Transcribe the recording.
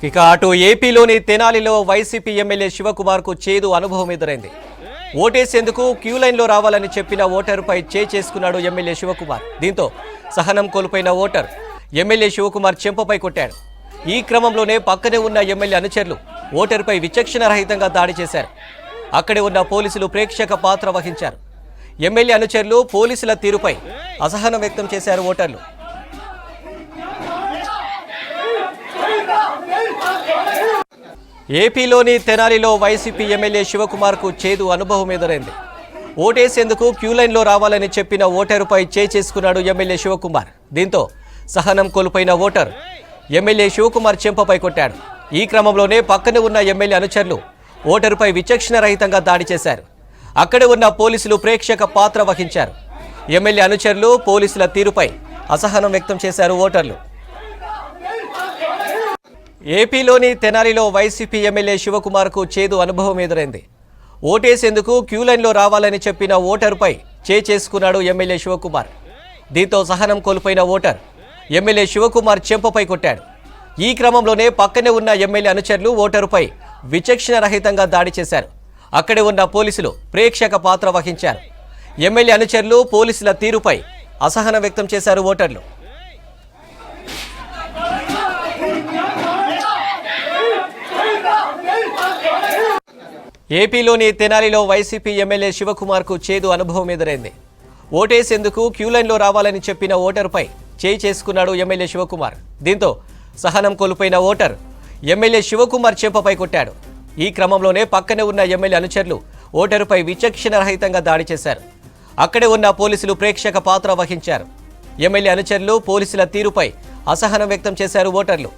ఇక అటు ఏపీలోని తెనాలిలో వైసీపీ ఎమ్మెల్యే శివకుమార్కు చేదు అనుభవం ఎదురైంది. ఓటేసేందుకు క్యూ లైన్లో రావాలని చెప్పిన ఓటరుపై చేసుకున్నాడు ఎమ్మెల్యే శివకుమార్. దీంతో సహనం కోల్పోయిన ఓటర్ ఎమ్మెల్యే శివకుమార్ చెంపపై కొట్టాడు. ఈ క్రమంలోనే పక్కనే ఉన్న ఎమ్మెల్యే అనుచరులు ఓటరుపై విచక్షణ రహితంగా దాడి చేశారు. అక్కడే ఉన్న పోలీసులు ప్రేక్షక పాత్ర వహించారు. ఎమ్మెల్యే అనుచరులు పోలీసుల తీరుపై అసహనం వ్యక్తం చేశారు ఓటర్లు. ఏపీలోని తెనాలిలో వైసీపీ ఎమ్మెల్యే శివకుమార్కు చేదు అనుభవం ఎదురైంది. ఓటేసేందుకు క్యూ లైన్లో రావాలని చెప్పిన ఓటరుపై చేసుకున్నాడు ఎమ్మెల్యే శివకుమార్. దీంతో సహనం కోల్పోయిన ఓటర్ ఎమ్మెల్యే శివకుమార్ చెంపపై కొట్టాడు. ఈ క్రమంలోనే పక్కనే ఉన్న ఎమ్మెల్యే అనుచరులు ఓటరుపై విచక్షణ రహితంగా దాడి చేశారు. అక్కడే ఉన్న పోలీసులు ప్రేక్షక పాత్ర వహించారు. ఎమ్మెల్యే అనుచరులు పోలీసుల తీరుపై అసహనం వ్యక్తం చేశారు ఓటర్లు. ఏపీలోని తెనాలిలో వైసీపీ ఎమ్మెల్యే శివకుమార్కు చేదు అనుభవం ఎదురైంది. ఓటేసేందుకు క్యూ లైన్లో రావాలని చెప్పిన ఓటరుపై చేసుకున్నాడు ఎమ్మెల్యే శివకుమార్. దీంతో సహనం కోల్పోయిన ఓటర్ ఎమ్మెల్యే శివకుమార్ చెంపపై కొట్టాడు. ఈ క్రమంలోనే పక్కనే ఉన్న ఎమ్మెల్యే అనుచరులు ఓటరుపై విచక్షణ రహితంగా దాడి చేశారు. అక్కడే ఉన్న పోలీసులు ప్రేక్షక పాత్ర వహించారు. ఎమ్మెల్యే అనుచరులు పోలీసుల తీరుపై అసహనం వ్యక్తం చేశారు ఓటర్లు. ఏపీలోని తెనాలిలో వైసీపీ ఎమ్మెల్యే శివకుమార్కు చేదు అనుభవం ఎదురైంది. ఓటేసేందుకు క్యూ లైన్లో రావాలని చెప్పిన ఓటరుపై చేసుకున్నాడు ఎమ్మెల్యే శివకుమార్. దీంతో సహనం కోల్పోయిన ఓటర్ ఎమ్మెల్యే శివకుమార్ చెంపపై కొట్టాడు. ఈ క్రమంలోనే పక్కనే ఉన్న ఎమ్మెల్యే అనుచరులు ఓటరుపై విచక్షణ రహితంగా దాడి చేశారు. అక్కడే ఉన్న పోలీసులు ప్రేక్షక పాత్ర వహించారు. ఎమ్మెల్యే అనుచరులు పోలీసుల తీరుపై అసహనం వ్యక్తం చేశారు ఓటర్లు.